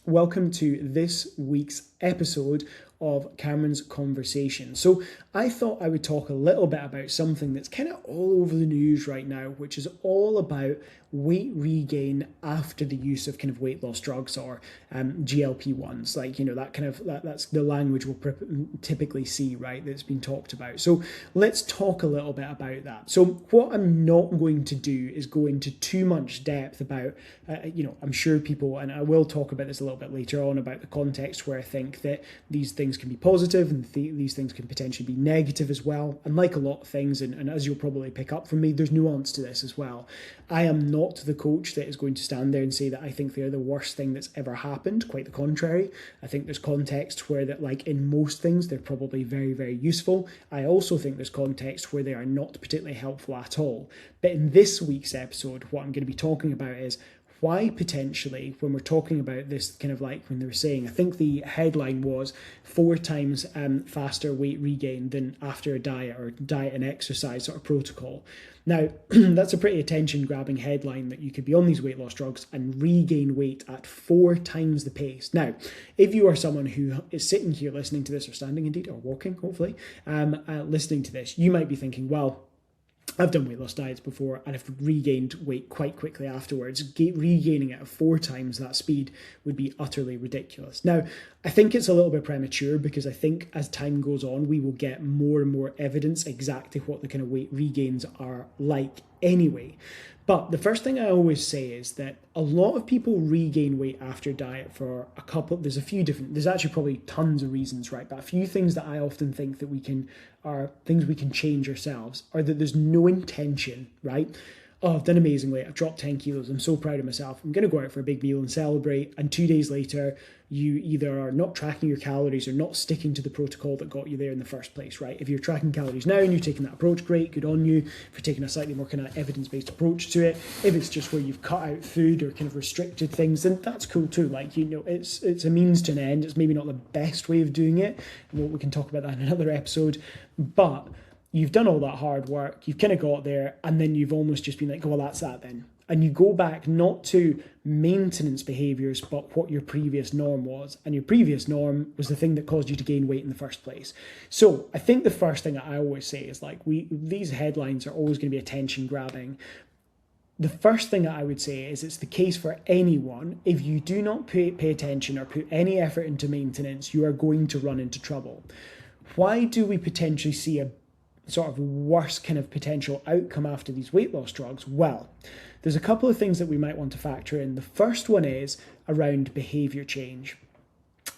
Welcome to this week's episode of Cameron's Conversation. So I thought I would talk a little bit about something that's kind of all over the news right now, which is all about weight regain after the use of kind of weight loss drugs or GLP-1s. Like, that kind of, that's the language we'll typically see, right, that's been talked about. So let's talk a little bit about that. So what I'm not going to do is go into too much depth about, I'm sure people, and I will talk about this a little bit later on about the context where I think that these things can be positive and these things can potentially be negative as well. And like a lot of things, and as you'll probably pick up from me, there's nuance to this as well. I am not the coach that is going to stand there and say that I think they're the worst thing that's ever happened. Quite the contrary. I think there's context where that, like in most things, they're probably very, very useful. I also think there's context where they are not particularly helpful at all. But in this week's episode, what I'm going to be talking about is why potentially, when we're talking about this kind of like when they were saying, I think the headline was 4 times faster weight regain than after a diet or diet and exercise sort of protocol. Now, that's a pretty attention-grabbing headline that you could be on these weight loss drugs and regain weight at 4 times the pace. Now, if you are someone who is sitting here listening to this, or standing indeed, or walking, hopefully, listening to this, you might be thinking, well, I've done weight loss diets before and I've regained weight quite quickly afterwards. Regaining it at 4 times that speed would be utterly ridiculous. Now, I think it's a little bit premature because I think as time goes on, we will get more and more evidence exactly what the kind of weight regains are like anyway. But the first thing I always say is that a lot of people regain weight after diet for there's actually probably tons of reasons, right? But a few things that I often think that are things we can change ourselves are that there's no intention, right? Oh, I've done amazingly. I've dropped 10 kilos. I'm so proud of myself. I'm going to go out for a big meal and celebrate. And 2 days later, you either are not tracking your calories or not sticking to the protocol that got you there in the first place, right? If you're tracking calories now and you're taking that approach, great, good on you for taking a slightly more kind of evidence-based approach to it. If it's just where you've cut out food or kind of restricted things, then that's cool too. Like, it's a means to an end. It's maybe not the best way of doing it. And we can talk about that in another episode. But you've done all that hard work, you've kind of got there, and then you've almost just been like, oh, well, that's that then. And you go back not to maintenance behaviors, but what your previous norm was. And your previous norm was the thing that caused you to gain weight in the first place. So I think the first thing I always say is like, these headlines are always going to be attention grabbing. The first thing that I would say is it's the case for anyone. If you do not pay attention or put any effort into maintenance, you are going to run into trouble. Why do we potentially see a sort of worse kind of potential outcome after these weight loss drugs? Well, there's a couple of things that we might want to factor in. The first one is around behavior change.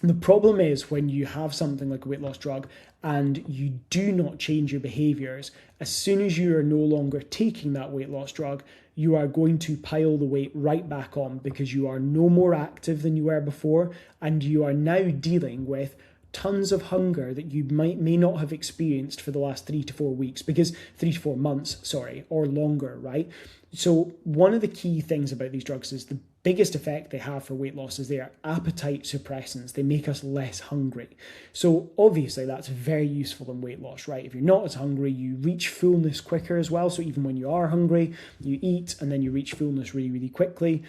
The problem is when you have something like a weight loss drug and you do not change your behaviors, as soon as you are no longer taking that weight loss drug, you are going to pile the weight right back on because you are no more active than you were before, and you are now dealing with tons of hunger that you may not have experienced for the last 3 to 4 weeks, because 3 to 4 months, or longer, right? So one of the key things about these drugs is the biggest effect they have for weight loss is they are appetite suppressants. They make us less hungry. So obviously that's very useful in weight loss, right? If you're not as hungry, you reach fullness quicker as well. So even when you are hungry, you eat and then you reach fullness really, really quickly.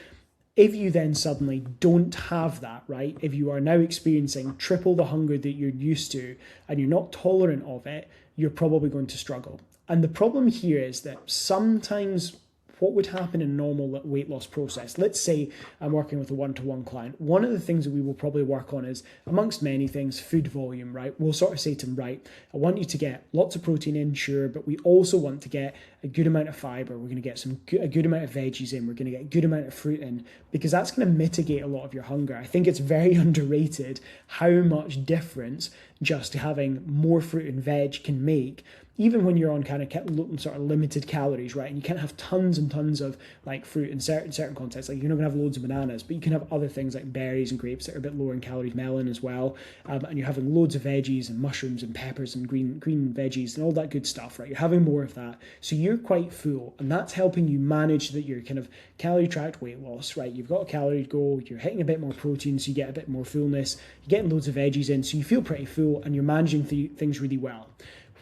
If you then suddenly don't have that, right, if you are now experiencing triple the hunger that you're used to and you're not tolerant of it, you're probably going to struggle. And the problem here is that sometimes what would happen in a normal weight loss process, let's say I'm working with a one-to-one client, one of the things that we will probably work on is, amongst many things, food volume, right? We'll sort of say to them, right, I want you to get lots of protein in, sure, but we also want to get a good amount of fiber. We're going to get a good amount of veggies in. We're going to get a good amount of fruit in, because that's going to mitigate a lot of your hunger. I think it's very underrated how much difference just having more fruit and veg can make, even when you're on kind of sort of limited calories, right? And you can't have tons and tons of like fruit in certain contexts. Like you're not gonna have loads of bananas, but you can have other things like berries and grapes that are a bit lower in calories, melon as well. And you're having loads of veggies and mushrooms and peppers and green veggies and all that good stuff, right? You're having more of that. So you're quite full, and that's helping you manage that your kind of calorie tracked weight loss, right? You've got a calorie goal, you're hitting a bit more protein, so you get a bit more fullness, you're getting loads of veggies in, so you feel pretty full and you're managing things really well.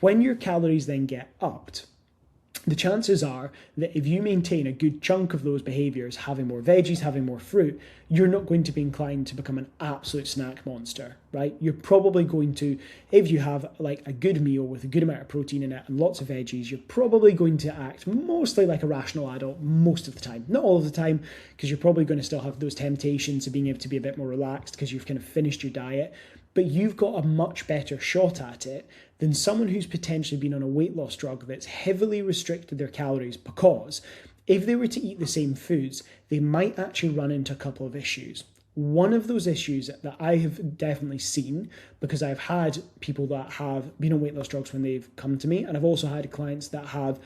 When your calories then get upped, the chances are that if you maintain a good chunk of those behaviours, having more veggies, having more fruit, you're not going to be inclined to become an absolute snack monster, right? You're probably going to, if you have like a good meal with a good amount of protein in it and lots of veggies, you're probably going to act mostly like a rational adult most of the time. Not all of the time, because you're probably going to still have those temptations of being able to be a bit more relaxed because you've kind of finished your diet, but you've got a much better shot at it than someone who's potentially been on a weight loss drug that's heavily restricted their calories, because if they were to eat the same foods, they might actually run into a couple of issues. One of those issues that I have definitely seen, because I've had people that have been on weight loss drugs when they've come to me, and I've also had clients that have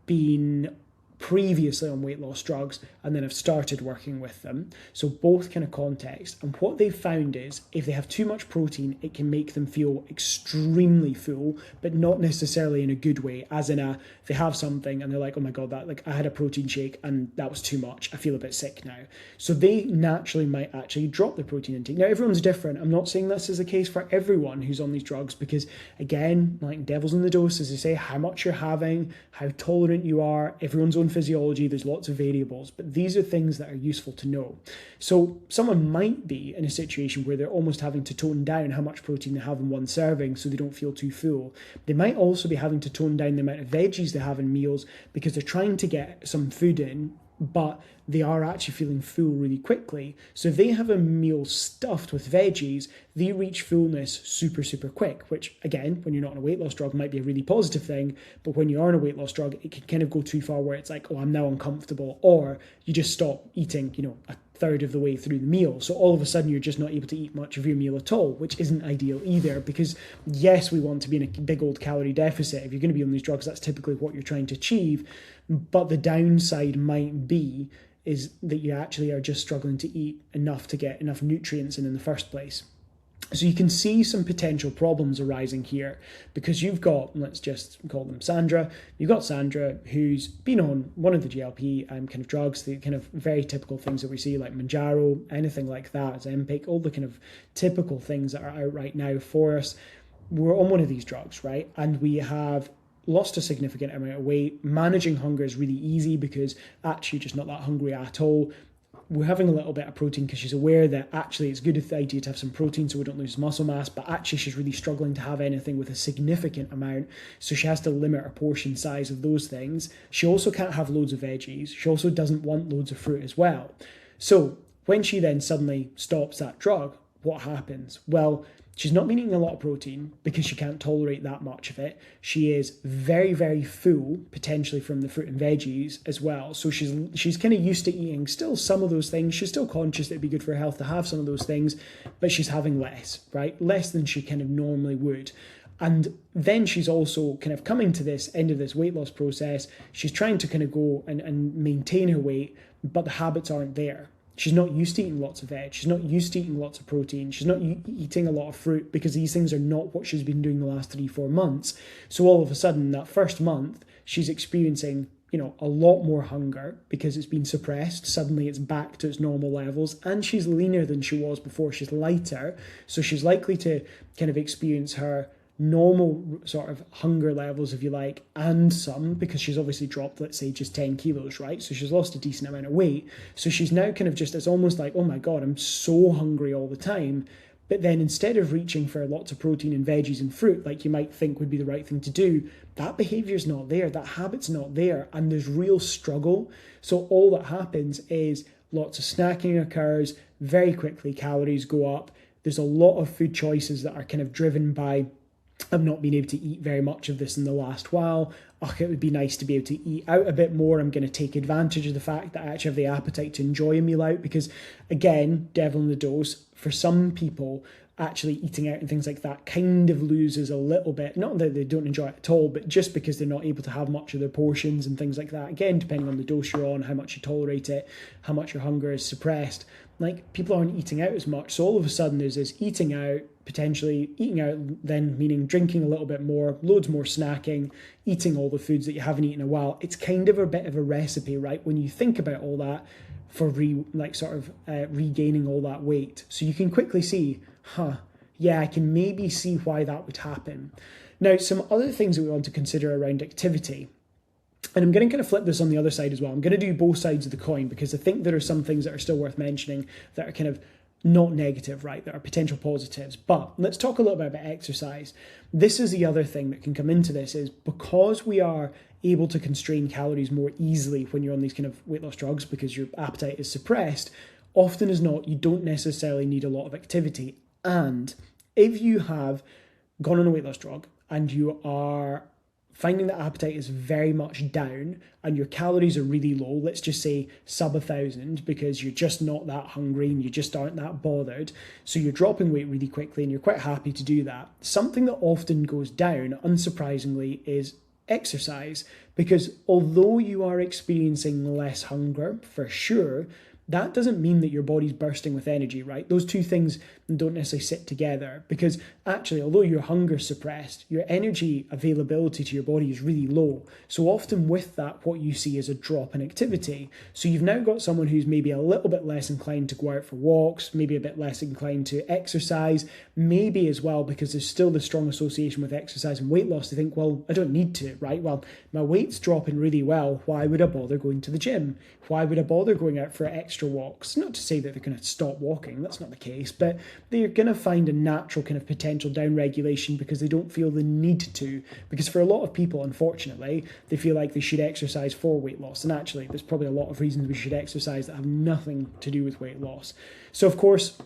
been previously on weight loss drugs and then have started working with them. So both kind of context. And what they've found is if they have too much protein, it can make them feel extremely full, but not necessarily in a good way, as in they have something and they're like, oh my God, that like I had a protein shake and that was too much. I feel a bit sick now. So they naturally might actually drop their protein intake. Now, everyone's different. I'm not saying this is the case for everyone who's on these drugs, because again, like devil's in the dose, as they say, how much you're having, how tolerant you are, everyone's own physiology, there's lots of variables, but these are things that are useful to know. So someone might be in a situation where they're almost having to tone down how much protein they have in one serving so they don't feel too full. They might also be having to tone down the amount of veggies they have in meals because they're trying to get some food in, but they are actually feeling full really quickly. So if they have a meal stuffed with veggies, they reach fullness super, super quick, which again, when you're not on a weight loss drug, might be a really positive thing. But when you are on a weight loss drug, it can kind of go too far where it's like, oh, I'm now uncomfortable, or you just stop eating, a third of the way through the meal. So all of a sudden you're just not able to eat much of your meal at all, which isn't ideal either, because yes, we want to be in a big old calorie deficit. If you're going to be on these drugs, that's typically what you're trying to achieve. But the downside might be is that you actually are just struggling to eat enough to get enough nutrients in the first place. So you can see some potential problems arising here, because you've got, let's just call them Sandra, you've got Sandra who's been on one of the GLP kind of drugs, the kind of very typical things that we see like Mounjaro, anything like that, Ozempic, all the kind of typical things that are out right now for us. We're on one of these drugs, right? And we have lost a significant amount of weight. Managing hunger is really easy because actually you're just not that hungry at all. We're having a little bit of protein because she's aware that actually it's good the idea to have some protein so we don't lose muscle mass, but actually she's really struggling to have anything with a significant amount, so she has to limit her portion size of those things. She also can't have loads of veggies. She also doesn't want loads of fruit as well. So when she then suddenly stops that drug, what happens? Well, she's not been eating a lot of protein because she can't tolerate that much of it. She is very, very full, potentially from the fruit and veggies as well. So she's kind of used to eating still some of those things. She's still conscious that it'd be good for her health to have some of those things, but she's having less, right? Less than she kind of normally would. And then she's also kind of coming to this end of this weight loss process. She's trying to kind of go and maintain her weight, but the habits aren't there. She's not used to eating lots of veg. She's not used to eating lots of protein. She's not eating a lot of fruit, because these things are not what she's been doing the last 3-4 months. So all of a sudden, that first month, she's experiencing, a lot more hunger because it's been suppressed. Suddenly it's back to its normal levels, and she's leaner than she was before. She's lighter. So she's likely to kind of experience her normal sort of hunger levels, if you like, and some, because she's obviously dropped, let's say, just 10 kilos, right? So she's lost a decent amount of weight. So she's now kind of just, it's almost like, oh my God, I'm so hungry all the time. But then instead of reaching for lots of protein and veggies and fruit, like you might think would be the right thing to do, that behavior's not there, that habit's not there, and there's real struggle. So all that happens is lots of snacking occurs, very quickly calories go up. There's a lot of food choices that are kind of driven by, I've not been able to eat very much of this in the last while. It would be nice to be able to eat out a bit more. I'm going to take advantage of the fact that I actually have the appetite to enjoy a meal out, because, again, devil in the dose, for some people, actually eating out and things like that kind of loses a little bit. Not that they don't enjoy it at all, but just because they're not able to have much of their portions and things like that. Again, depending on the dose you're on, how much you tolerate it, how much your hunger is suppressed. Like, people aren't eating out as much. So all of a sudden there's this eating out, potentially eating out, then meaning drinking a little bit more, loads more snacking, eating all the foods that you haven't eaten in a while. It's kind of a bit of a recipe, right? When you think about all that for regaining all that weight. So you can quickly see, I can maybe see why that would happen. Now, some other things that we want to consider around activity. And I'm going to kind of flip this on the other side as well. I'm going to do both sides of the coin because I think there are some things that are still worth mentioning that are kind of not negative, right? That are potential positives. But let's talk a little bit about exercise. This is the other thing that can come into this, is because we are able to constrain calories more easily when you're on these kind of weight loss drugs because your appetite is suppressed, often as not, you don't necessarily need a lot of activity. And if you have gone on a weight loss drug and you are finding that appetite is very much down and your calories are really low, let's just say sub 1,000, because you're just not that hungry and you just aren't that bothered, so you're dropping weight really quickly and you're quite happy to do that. Something that often goes down, unsurprisingly, is exercise, because although you are experiencing less hunger for sure, that doesn't mean that your body's bursting with energy, right? Those two things don't necessarily sit together, because actually, although your hunger's suppressed, your energy availability to your body is really low. So often with that, what you see is a drop in activity. So you've now got someone who's maybe a little bit less inclined to go out for walks, maybe a bit less inclined to exercise, maybe as well because there's still the strong association with exercise and weight loss. They think, well, I don't need to, right? Well, my weight's dropping really well. Why would I bother going to the gym? Why would I bother going out for extra walks? Not to say that they're going to stop walking, that's not the case, but they're going to find a natural kind of potential down regulation because they don't feel the need to. Because for a lot of people, unfortunately, they feel like they should exercise for weight loss. And actually, there's probably a lot of reasons we should exercise that have nothing to do with weight loss. So of course,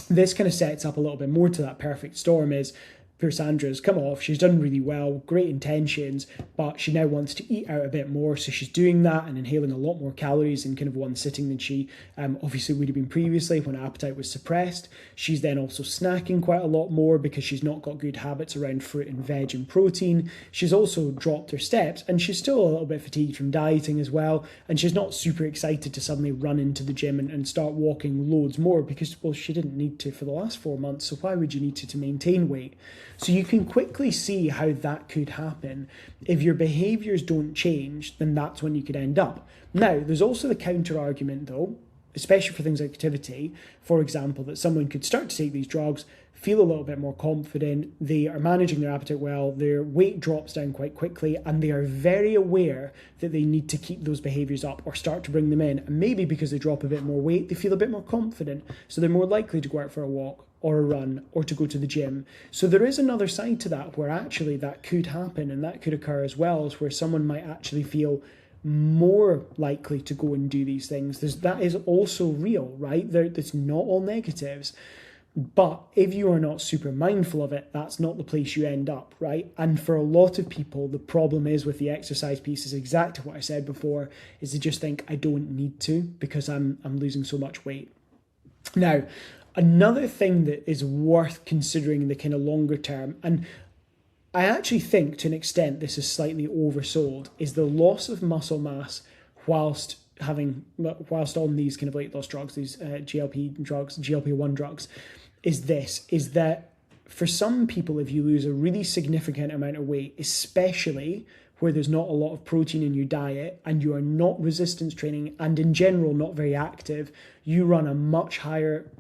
this kind of sets up a little bit more to that perfect storm. Is poor Sandra's come off, she's done really well, great intentions, but she now wants to eat out a bit more, so she's doing that and inhaling a lot more calories in kind of one sitting than she obviously would have been previously when appetite was suppressed. She's then also snacking quite a lot more because she's not got good habits around fruit and veg and protein. She's also dropped her steps, and she's still a little bit fatigued from dieting as well, and she's not super excited to suddenly run into the gym and start walking loads more because, well, she didn't need to for the last 4 months, so why would you need to maintain weight? So you can quickly see how that could happen. If your behaviours don't change, then that's when you could end up. Now, there's also the counter argument though, especially for things like activity. For example, that someone could start to take these drugs, feel a little bit more confident, they are managing their appetite well, their weight drops down quite quickly, and they are very aware that they need to keep those behaviours up or start to bring them in. And maybe because they drop a bit more weight, they feel a bit more confident, so they're more likely to go out for a walk or a run or to go to the gym. So there is another side to that where actually that could happen, and that could occur as well, as where someone might actually feel more likely to go and do these things. That is also real, right? It's not all negatives. But if you are not super mindful of it, that's not the place you end up, right? And for a lot of people, the problem is with the exercise piece is exactly what I said before, is they just think, I don't need to because I'm losing so much weight. Now, another thing that is worth considering in the kind of longer term, and I actually think to an extent this is slightly oversold, is the loss of muscle mass whilst on these kind of weight loss drugs, these GLP-1 drugs, is that for some people, if you lose a really significant amount of weight, especially where there's not a lot of protein in your diet and you are not resistance training and in general not very active, you run a much higher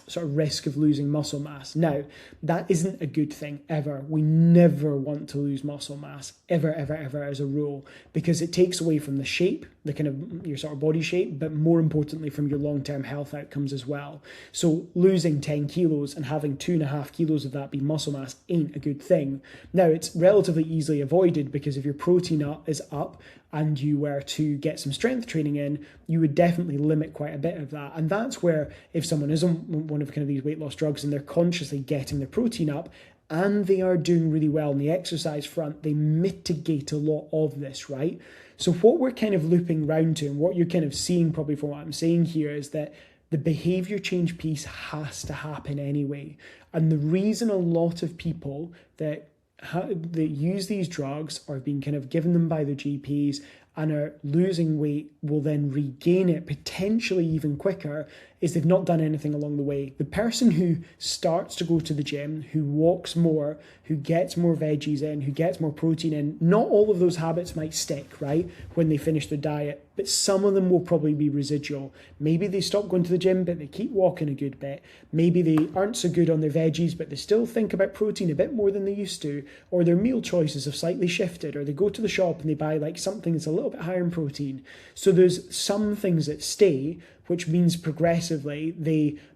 sort of risk of losing muscle mass. Now, that isn't a good thing ever. We never want to lose muscle mass, ever as a rule, because it takes away from the shape, the kind of your sort of body shape, but more importantly from your long-term health outcomes as well. So losing 10 kilos and having 2.5 kilos of that be muscle mass ain't a good thing. Now, it's relatively easily avoided because if your protein is up and you were to get some strength training in, you would definitely limit quite a bit of that. And that's where if someone is on one of kind of these weight loss drugs and they're consciously getting their protein up and they are doing really well on the exercise front, they mitigate a lot of this, right? So what we're kind of looping round to, and what you're kind of seeing probably from what I'm saying here, is that the behavior change piece has to happen anyway. And the reason a lot of people that use these drugs or being kind of given them by their GPs and are losing weight will then regain it potentially even quicker is they've not done anything along the way. The person who starts to go to the gym, who walks more, who gets more veggies in, who gets more protein in, not all of those habits might stick, right, when they finish their diet, but some of them will probably be residual. Maybe they stop going to the gym, but they keep walking a good bit. Maybe they aren't so good on their veggies, but they still think about protein a bit more than they used to, or their meal choices have slightly shifted, or they go to the shop and they buy like something that's a little bit higher in protein. So there's some things that stay, which means progressively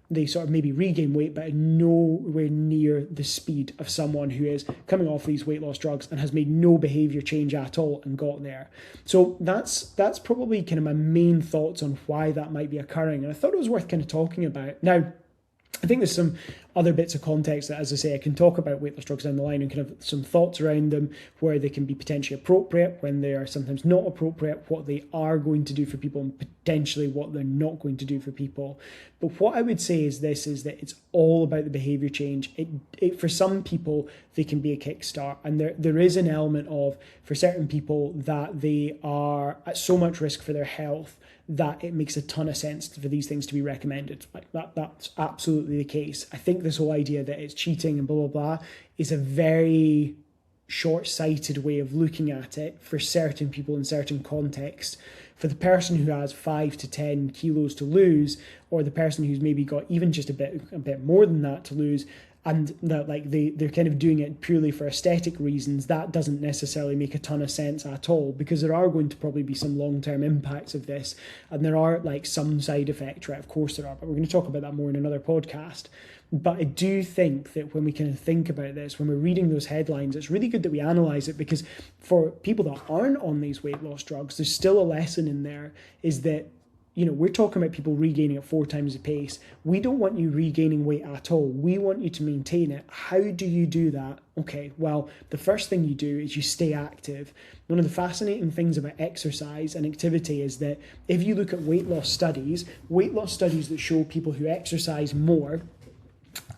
they sort of maybe regain weight, but nowhere near the speed of someone who is coming off these weight loss drugs and has made no behavior change at all and got there. So that's probably kind of my main thoughts on why that might be occurring. And I thought it was worth kind of talking about. Now, I think there's some other bits of context that, as I say, I can talk about weight loss drugs down the line and kind of some thoughts around them, where they can be potentially appropriate, when they are sometimes not appropriate, what they are going to do for people, and potentially what they're not going to do for people. But what I would say is this, is that it's all about the behavior change. It for some people, they can be a kickstart. And there is an element of, for certain people, that they are at so much risk for their health that it makes a ton of sense for these things to be recommended. Like that's absolutely the case. I think this whole idea that it's cheating and blah, blah, blah is a very short-sighted way of looking at it for certain people in certain contexts. For the person who has 5 to 10 kilos to lose, or the person who's maybe got even just a bit more than that to lose, and that like they're kind of doing it purely for aesthetic reasons, that doesn't necessarily make a ton of sense at all, because there are going to probably be some long-term impacts of this, and there are like some side effects, right? Of course there are, but we're going to talk about that more in another podcast. But I do think that when we kind of think about this, when we're reading those headlines, it's really good that we analyse it, because for people that aren't on these weight loss drugs, there's still a lesson in there, is that, you know, we're talking about people regaining at 4 times the pace. We don't want you regaining weight at all. We want you to maintain it. How do you do that? Okay, well, the first thing you do is you stay active. One of the fascinating things about exercise and activity is that if you look at weight loss studies that show people who exercise more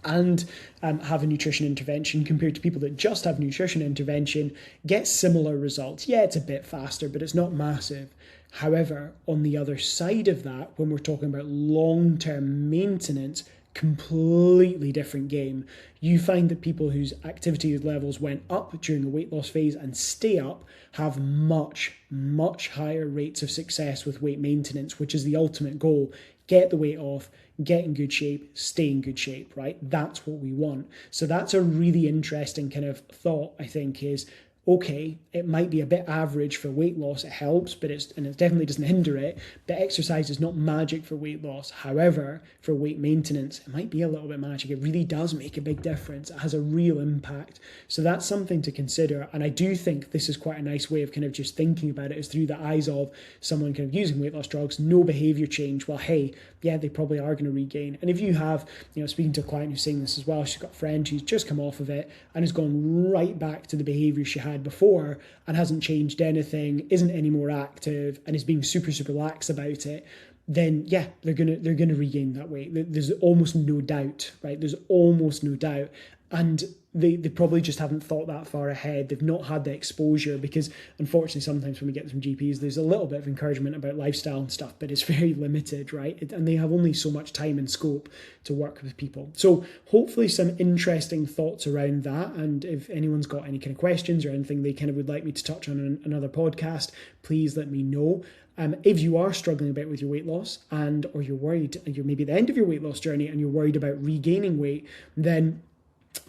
and have a nutrition intervention compared to people that just have nutrition intervention get similar results. Yeah, it's a bit faster, but it's not massive. However, on the other side of that, when we're talking about long-term maintenance, completely different game. You find that people whose activity levels went up during a weight loss phase and stay up have much, much higher rates of success with weight maintenance, which is the ultimate goal. Get the weight off, get in good shape, stay in good shape, right? That's what we want. So that's a really interesting kind of thought, I think, is, okay, it might be a bit average for weight loss, it helps, but it definitely doesn't hinder it. But exercise is not magic for weight loss. However, for weight maintenance, it might be a little bit magic. It really does make a big difference. It has a real impact. So that's something to consider. And I do think this is quite a nice way of kind of just thinking about it, is through the eyes of someone kind of using weight loss drugs, no behavior change. Well, hey, yeah, they probably are going to regain. And if you have, speaking to a client who's saying this as well, she's got a friend who's just come off of it and has gone right back to the behavior she had before and hasn't changed anything, isn't any more active, and is being super, super lax about it, then yeah, they're gonna regain that weight. There's almost no doubt, right? There's almost no doubt. And they probably just haven't thought that far ahead. They've not had the exposure, because unfortunately sometimes when we get them from GPs, there's a little bit of encouragement about lifestyle and stuff, but it's very limited, right? And they have only so much time and scope to work with people. So hopefully some interesting thoughts around that. And if anyone's got any kind of questions or anything they kind of would like me to touch on in another podcast, please let me know. If you are struggling a bit with your weight loss or you're worried, and you're maybe at the end of your weight loss journey and you're worried about regaining weight, then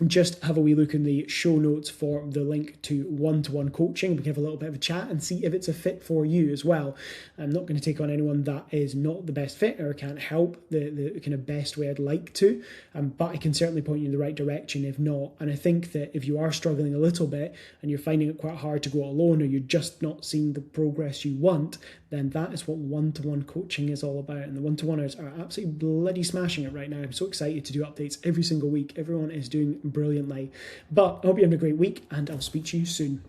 just have a wee look in the show notes for the link to one-to-one coaching. We can have a little bit of a chat and see if it's a fit for you as well. I'm not going to take on anyone that is not the best fit or can't help the kind of best way I'd like to, but I can certainly point you in the right direction if not. And I think that if you are struggling a little bit and you're finding it quite hard to go alone, or you're just not seeing the progress you want, then that is what one-to-one coaching is all about. And the one-to-oneers are absolutely bloody smashing it right now. I'm so excited to do updates every single week. Everyone is doing brilliantly. But I hope you're having a great week, and I'll speak to you soon.